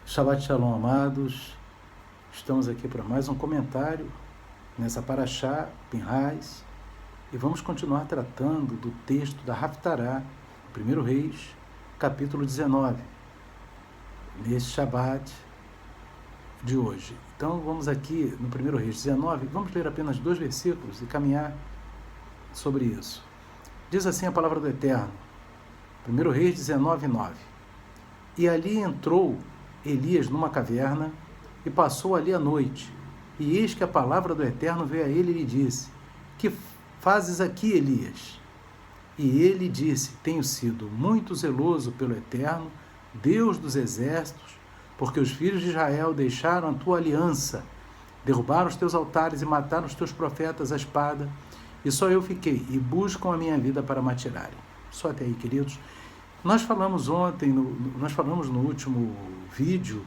Shabbat Shalom, amados. Estamos aqui para mais um comentário nessa Parashá, Pinhais, e vamos continuar tratando do texto da Haftará, 1 Reis, capítulo 19, nesse Shabbat de hoje. Então vamos aqui no 1 Reis 19, vamos ler apenas 2 versículos e caminhar sobre isso. Diz assim a palavra do Eterno, 1 Reis 19, 9. E ali entrou Elias numa caverna e passou ali a noite. E eis que a palavra do Eterno veio a ele e lhe disse: Que fazes aqui, Elias? E ele disse: Tenho sido muito zeloso pelo Eterno, Deus dos exércitos, porque os filhos de Israel deixaram a tua aliança, derrubaram os teus altares e mataram os teus profetas à espada, e só eu fiquei, e buscam a minha vida para me atirarem. Só até aí, queridos. Nós falamos ontem, nós falamos no último vídeo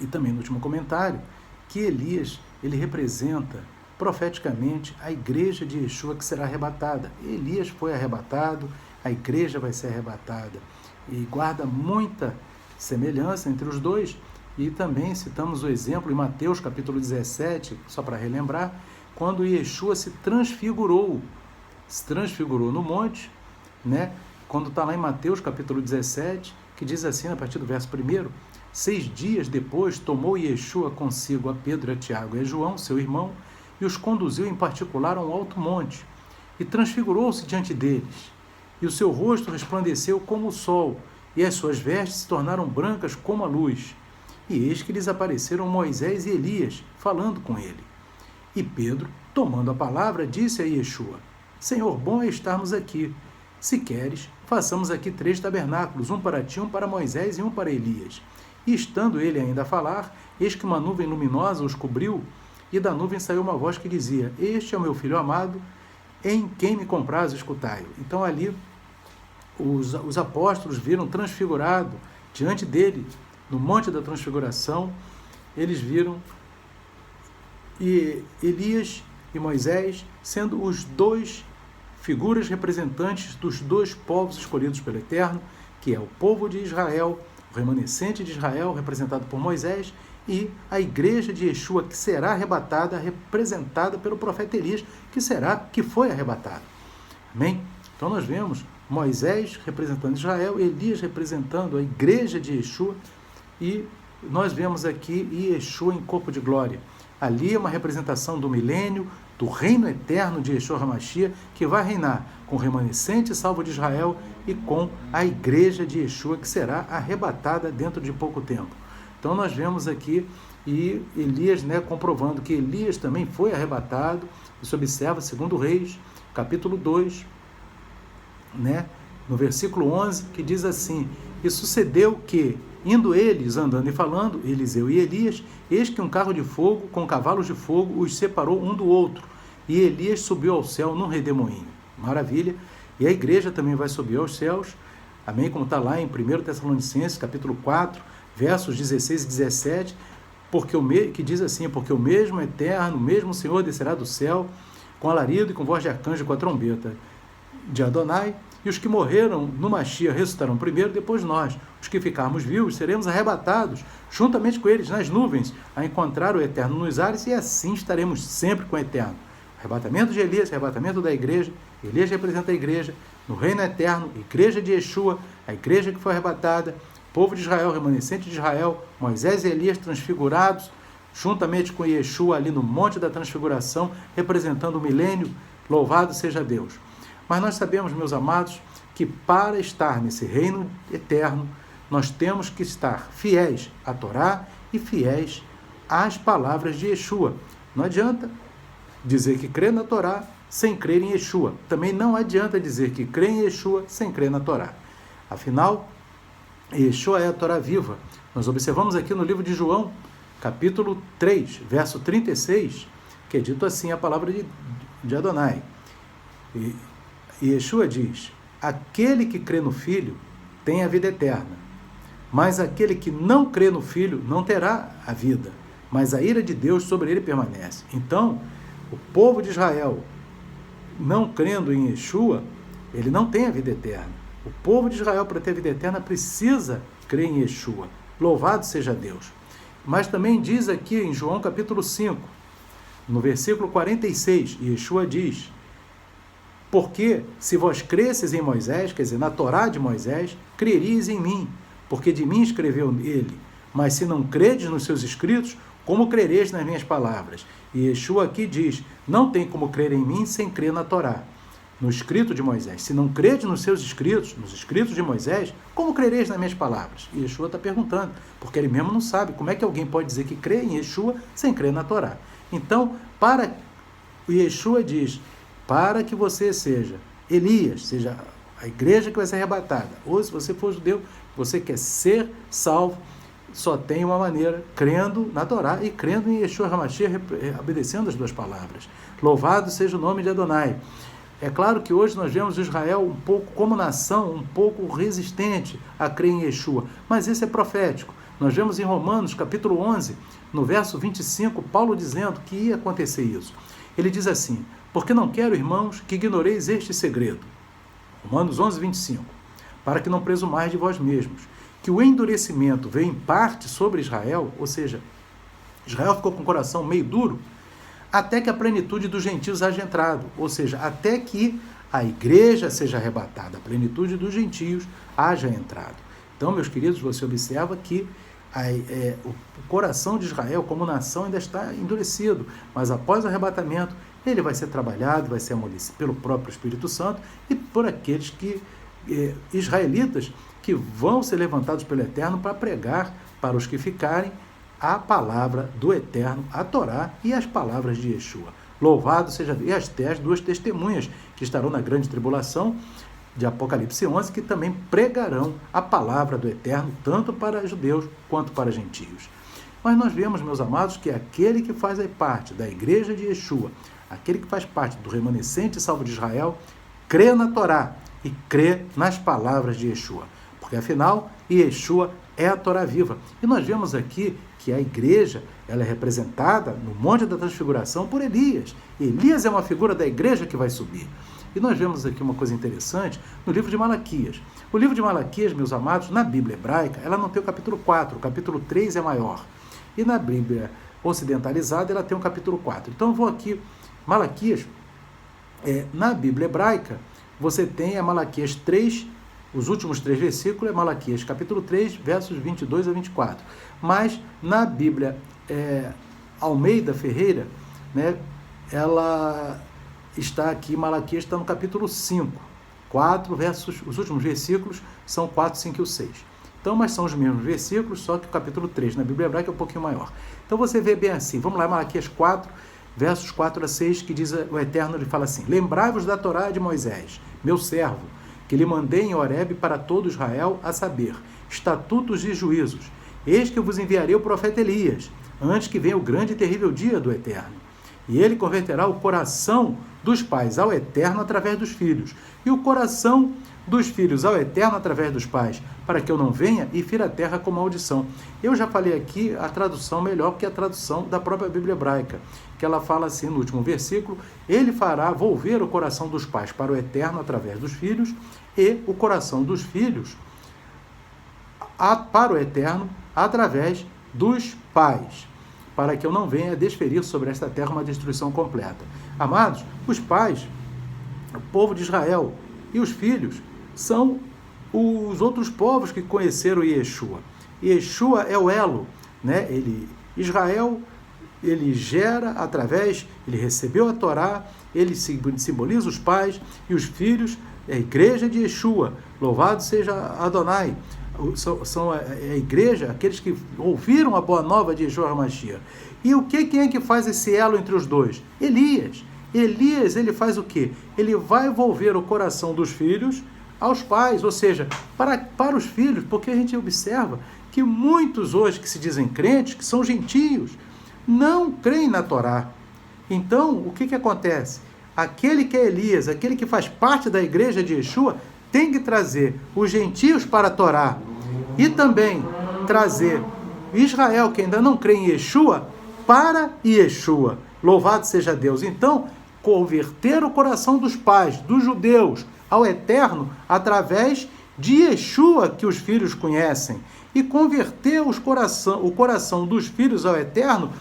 e também no último comentário, que Elias, ele representa profeticamente a igreja de Yeshua que será arrebatada. Elias foi arrebatado, a igreja vai ser arrebatada. E guarda muita semelhança entre os dois. E também citamos o exemplo em Mateus capítulo 17, só para relembrar, quando Yeshua se transfigurou no monte, né? Quando está lá em Mateus capítulo 17, que diz assim, a partir do verso 1, 6 dias depois tomou Yeshua consigo a Pedro, a Tiago e a João, seu irmão, e os conduziu em particular a um alto monte, e transfigurou-se diante deles, e o seu rosto resplandeceu como o sol, e as suas vestes se tornaram brancas como a luz. E eis que lhes apareceram Moisés e Elias, falando com ele. E Pedro, tomando a palavra, disse a Yeshua: Senhor, bom é estarmos aqui. Se queres, façamos aqui 3 tabernáculos, um para ti, um para Moisés e um para Elias. E estando ele ainda a falar, eis que uma nuvem luminosa os cobriu, e da nuvem saiu uma voz que dizia: Este é o meu filho amado, em quem me compraz, escutai-o. Então ali os apóstolos viram transfigurado diante dele, no monte da transfiguração, eles viram Elias e Moisés sendo os 2 figuras representantes dos 2 povos escolhidos pelo Eterno, que é o povo de Israel, o remanescente de Israel, representado por Moisés, e a igreja de Yeshua, que será arrebatada, representada pelo profeta Elias, que foi arrebatado. Amém? Então nós vemos Moisés representando Israel, Elias representando a igreja de Yeshua, e nós vemos aqui Yeshua em corpo de glória. Ali é uma representação do milênio, do reino eterno de Yeshua HaMashiach, que vai reinar com o remanescente salvo de Israel e com a igreja de Yeshua, que será arrebatada dentro de pouco tempo. Então nós vemos aqui e Elias, comprovando que Elias também foi arrebatado. Isso observa 2 Reis, capítulo 2, no versículo 11, que diz assim: E sucedeu que, indo eles andando e falando, Eliseu e Elias, eis que um carro de fogo com cavalos de fogo os separou um do outro, e Elias subiu ao céu num redemoinho. Maravilha! E a igreja também vai subir aos céus, amém? Como está lá em 1 Tessalonicenses, capítulo 4, versos 16 e 17, que diz assim: Porque o mesmo Eterno, o mesmo Senhor descerá do céu, com alarido e com voz de arcanjo e com a trombeta de Adonai, e os que morreram no Mashiach ressuscitarão primeiro, depois nós, os que ficarmos vivos, seremos arrebatados, juntamente com eles, nas nuvens, a encontrar o Eterno nos ares, e assim estaremos sempre com o Eterno. Arrebatamento de Elias, arrebatamento da igreja. Elias representa a igreja, no reino eterno, igreja de Yeshua, a igreja que foi arrebatada, povo de Israel, remanescente de Israel, Moisés e Elias transfigurados, juntamente com Yeshua ali no monte da transfiguração, representando o milênio. Louvado seja Deus. Mas nós sabemos, meus amados, que para estar nesse reino eterno, nós temos que estar fiéis à Torá e fiéis às palavras de Yeshua. Não adianta dizer que crê na Torá sem crer em Yeshua. Também não adianta dizer que crê em Yeshua sem crer na Torá. Afinal, Yeshua é a Torá viva. Nós observamos aqui no livro de João, capítulo 3, verso 36, que é dito assim a palavra de Adonai. E Yeshua diz: Aquele que crê no Filho tem a vida eterna, mas aquele que não crê no Filho não terá a vida, mas a ira de Deus sobre ele permanece. Então, o povo de Israel, não crendo em Yeshua, ele não tem a vida eterna. O povo de Israel, para ter a vida eterna, precisa crer em Yeshua. Louvado seja Deus. Mas também diz aqui em João capítulo 5, no versículo 46, Yeshua diz: porque se vós cresces em Moisés, quer dizer, na Torá de Moisés, creríeis em mim, porque de mim escreveu ele. Mas se não credes nos seus escritos, como crereis nas minhas palavras? E Yeshua aqui diz: não tem como crer em mim sem crer na Torá, no escrito de Moisés. Se não credes nos seus escritos, nos escritos de Moisés, como crereis nas minhas palavras? E Yeshua está perguntando, porque ele mesmo não sabe como é que alguém pode dizer que crê em Yeshua sem crer na Torá. Então, Yeshua diz: para que você seja Elias, seja a igreja que vai ser arrebatada, ou se você for judeu, você quer ser salvo, só tem uma maneira: crendo na Torá e crendo em Yeshua HaMashiach, obedecendo as duas palavras. Louvado seja o nome de Adonai. É claro que hoje nós vemos Israel um pouco, como nação, um pouco resistente a crer em Yeshua, mas isso é profético. Nós vemos em Romanos, capítulo 11, no verso 25, Paulo dizendo que ia acontecer isso. Ele diz assim: porque não quero, irmãos, que ignoreis este segredo. Romanos 11, 25. Para que não presumais de vós mesmos, que o endurecimento veio em parte sobre Israel, ou seja, Israel ficou com o coração meio duro, até que a plenitude dos gentios haja entrado, ou seja, até que a igreja seja arrebatada, a plenitude dos gentios haja entrado. Então, meus queridos, você observa que o coração de Israel como nação ainda está endurecido, mas após o arrebatamento, ele vai ser trabalhado, vai ser amolecido pelo próprio Espírito Santo e por aqueles israelitas que vão ser levantados pelo Eterno para pregar para os que ficarem a palavra do Eterno, a Torá e as palavras de Yeshua. Louvado seja Deus. E as duas testemunhas que estarão na grande tribulação de Apocalipse 11, que também pregarão a palavra do Eterno, tanto para judeus quanto para gentios. Mas nós vemos, meus amados, que aquele que faz parte da igreja de Yeshua, aquele que faz parte do remanescente salvo de Israel, crê na Torá e crê nas palavras de Yeshua. Porque, afinal, Yeshua é a Torá viva. E nós vemos aqui que a igreja ela é representada no Monte da Transfiguração por Elias. Elias é uma figura da igreja que vai subir. E nós vemos aqui uma coisa interessante no livro de Malaquias. O livro de Malaquias, meus amados, na Bíblia hebraica, ela não tem o capítulo 4, o capítulo 3 é maior. E na Bíblia ocidentalizada, ela tem o capítulo 4. Então, eu vou aqui, Malaquias, na Bíblia hebraica, você tem a Malaquias 3, os últimos 3 versículos, é Malaquias capítulo 3, versos 22 a 24. Mas na Bíblia Almeida Ferreira, né, ela está aqui, Malaquias está no capítulo 5, 4 versos, os últimos versículos são 4, 5 e 6. Então, mas são os mesmos versículos, só que o capítulo 3 na Bíblia hebraica é um pouquinho maior. Então você vê bem assim, vamos lá, Malaquias 4, versos 4 a 6, que diz o Eterno, ele fala assim: lembrai-vos da Torá de Moisés, meu servo, que lhe mandei em Horebe para todo Israel, a saber, estatutos e juízos. Eis que eu vos enviarei o profeta Elias, antes que venha o grande e terrível dia do Eterno. E ele converterá o coração dos pais ao Eterno através dos filhos, e o coração dos filhos ao Eterno através dos pais, para que eu não venha e fira a terra com maldição. Eu já falei aqui a tradução melhor que a tradução da própria Bíblia hebraica, que ela fala assim no último versículo: ele fará volver o coração dos pais para o Eterno através dos filhos, e o coração dos filhos para o Eterno através dos pais, para que eu não venha desferir sobre esta terra uma destruição completa. Amados, os pais, o povo de Israel, e os filhos são os outros povos que conheceram Yeshua. Yeshua é o elo, né? Israel, ele gera através, ele recebeu a Torá, ele simboliza os pais, e os filhos é a igreja de Yeshua. Louvado seja Adonai. São a igreja, aqueles que ouviram a boa nova de Yeshua HaMashiach. E quem é que faz esse elo entre os dois? Elias. Elias, ele faz o quê? Ele vai volver o coração dos filhos aos pais, ou seja, para os filhos, porque a gente observa que muitos hoje que se dizem crentes, que são gentios, não creem na Torá. Então, o que acontece? Aquele que é Elias, aquele que faz parte da igreja de Yeshua, tem que trazer os gentios para a Torá e também trazer Israel, que ainda não crê em Yeshua, para Yeshua. Louvado seja Deus. Então, converter o coração dos pais, dos judeus, ao Eterno, através de Yeshua que os filhos conhecem e converter o coração dos filhos ao Eterno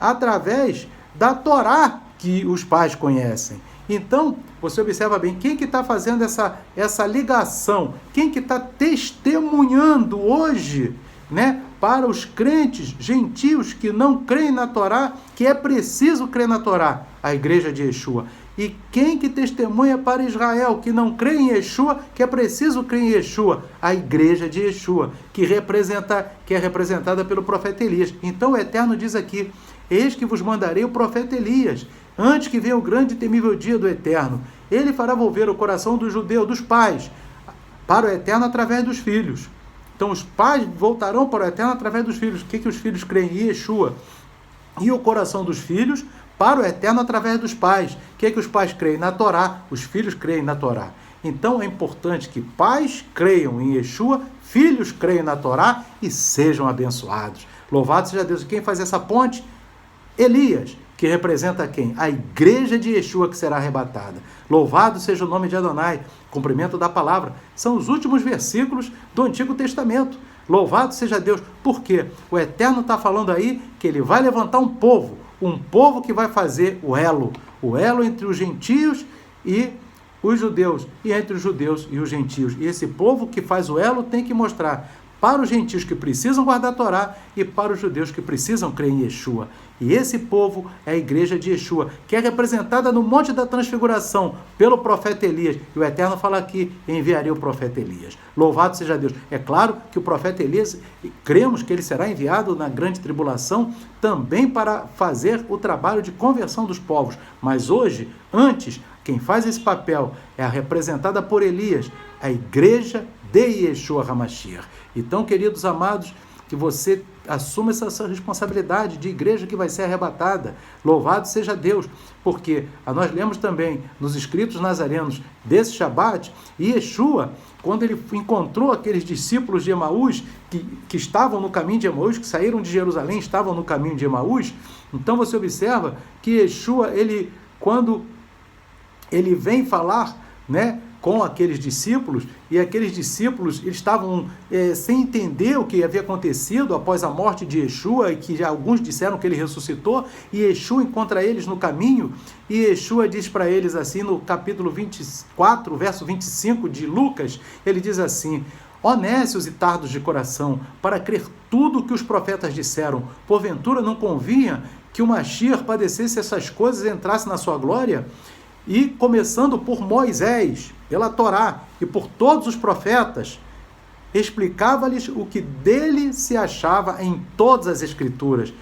através da Torá que os pais conhecem. Então, você observa bem, quem que está fazendo essa ligação? Quem que está testemunhando hoje, né, para os crentes gentios que não creem na Torá, que é preciso crer na Torá? A igreja de Yeshua. E quem que testemunha para Israel que não crê em Yeshua, que é preciso crer em Yeshua? A igreja de Yeshua, que é representada pelo profeta Elias. Então o Eterno diz aqui: eis que vos mandarei o profeta Elias, antes que venha o grande e temível dia do Eterno. Ele fará volver o coração do judeu, dos pais, para o Eterno através dos filhos. Então os pais voltarão para o Eterno através dos filhos. O que os filhos creem em Yeshua? E o coração dos filhos para o Eterno através dos pais. O que os pais creem? Na Torá. Os filhos creem na Torá. Então é importante que pais creiam em Yeshua, filhos creiam na Torá e sejam abençoados. Louvado seja Deus. E quem faz essa ponte? Elias, que representa quem? A igreja de Yeshua que será arrebatada. Louvado seja o nome de Adonai. Cumprimento da palavra. São os últimos versículos do Antigo Testamento. Louvado seja Deus. Por quê? O Eterno está falando aí que ele vai levantar um povo que vai fazer o elo entre os gentios e os judeus, e entre os judeus e os gentios. E esse povo que faz o elo tem que mostrar para os gentios que precisam guardar a Torá e para os judeus que precisam crer em Yeshua. E esse povo é a igreja de Yeshua, que é representada no Monte da Transfiguração pelo profeta Elias. E o Eterno fala aqui: enviarei o profeta Elias. Louvado seja Deus. É claro que o profeta Elias, cremos que ele será enviado na grande tribulação também para fazer o trabalho de conversão dos povos. Mas hoje, antes, quem faz esse papel é a representada por Elias, a igreja de Yeshua HaMashiach. Então, queridos amados, que você assuma essa responsabilidade de igreja que vai ser arrebatada. Louvado seja Deus, porque nós lemos também nos escritos nazarenos desse Shabat, Yeshua, quando ele encontrou aqueles discípulos de Emaús, que estavam no caminho de Emaús, que saíram de Jerusalém, estavam no caminho de Emaús. Então você observa que Yeshua, quando ele vem falar, né, com aqueles discípulos, e aqueles discípulos estavam sem entender o que havia acontecido após a morte de Yeshua, e que já alguns disseram que ele ressuscitou, e Yeshua encontra eles no caminho, e Yeshua diz para eles assim, no capítulo 24, verso 25 de Lucas, ele diz assim: ó nécios e tardos de coração, para crer tudo o que os profetas disseram, porventura não convinha que o Mashiach padecesse essas coisas e entrasse na sua glória? E começando por Moisés, pela Torá e por todos os profetas, explicava-lhes o que dele se achava em todas as escrituras.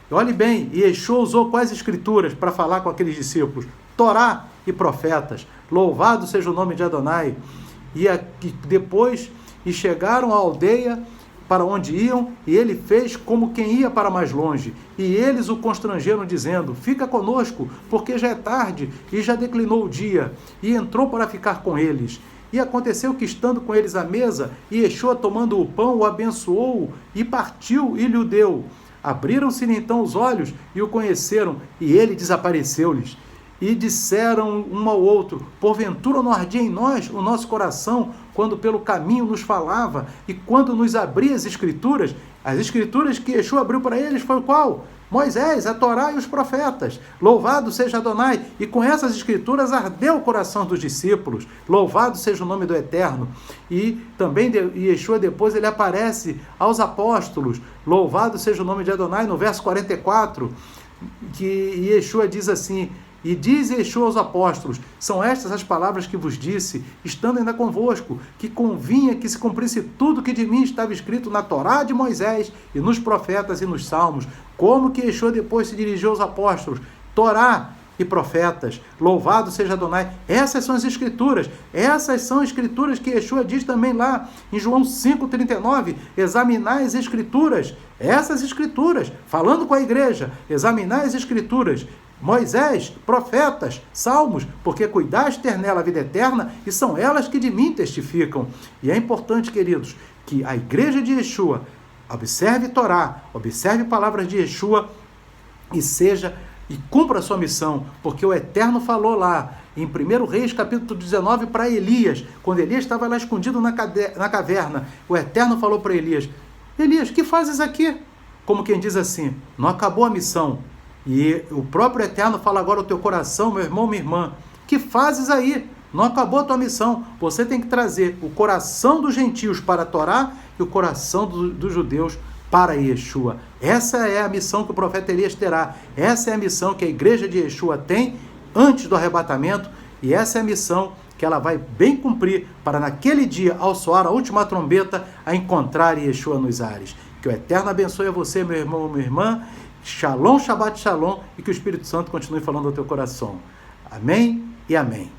Olhe bem, Yeshua usou quais escrituras para falar com aqueles discípulos? Torá e profetas. Louvado seja o nome de Adonai. E depois chegaram à aldeia para onde iam, e ele fez como quem ia para mais longe. E eles o constrangeram, dizendo: fica conosco, porque já é tarde e já declinou o dia. E entrou para ficar com eles. E aconteceu que, estando com eles à mesa, Yeshua, tomando o pão, o abençoou e partiu e lhe o deu. Abriram-se-lhe então os olhos e o conheceram, e ele desapareceu-lhes. E disseram um ao outro: porventura não ardia em nós o nosso coração, quando pelo caminho nos falava, e quando nos abria as escrituras? As escrituras que Yeshua abriu para eles foi qual? Moisés, a Torá e os profetas. Louvado seja Adonai. E com essas escrituras ardeu o coração dos discípulos. Louvado seja o nome do Eterno. E também Yeshua depois ele aparece aos apóstolos. Louvado seja o nome de Adonai, no verso 44, que Yeshua diz assim: e diz Yeshua aos apóstolos: são estas as palavras que vos disse, estando ainda convosco, que convinha que se cumprisse tudo que de mim estava escrito na Torá de Moisés, e nos profetas e nos salmos. Como que Yeshua depois se dirigiu aos apóstolos? Torá e profetas. Louvado seja Adonai. Essas são as escrituras. Essas são as escrituras que Yeshua diz também lá em João 5,39. Examinai as escrituras. Essas escrituras, falando com a igreja, examinai as escrituras. Moisés, profetas, salmos, porque cuidaste ter nela a vida eterna, e são elas que de mim testificam. E é importante, queridos, que a igreja de Yeshua observe Torá, observe palavras de Yeshua e cumpra a sua missão, porque o Eterno falou lá em 1 Reis, capítulo 19, para Elias. Quando Elias estava lá escondido na caverna, o Eterno falou para Elias: Elias, que fazes aqui? Como quem diz assim, não acabou a missão. E o próprio Eterno fala agora ao teu coração, meu irmão, minha irmã, que fazes aí? Não acabou a tua missão. Você tem que trazer o coração dos gentios para a Torá e o coração dos judeus para Yeshua. Essa é a missão que o profeta Elias terá. Essa é a missão que a igreja de Yeshua tem antes do arrebatamento, e essa é a missão que ela vai bem cumprir para naquele dia, ao soar a última trombeta, a encontrar Yeshua nos ares. Que o Eterno abençoe a você, meu irmão, minha irmã. Shalom, Shabbat Shalom, e que o Espírito Santo continue falando ao teu coração. Amém e amém.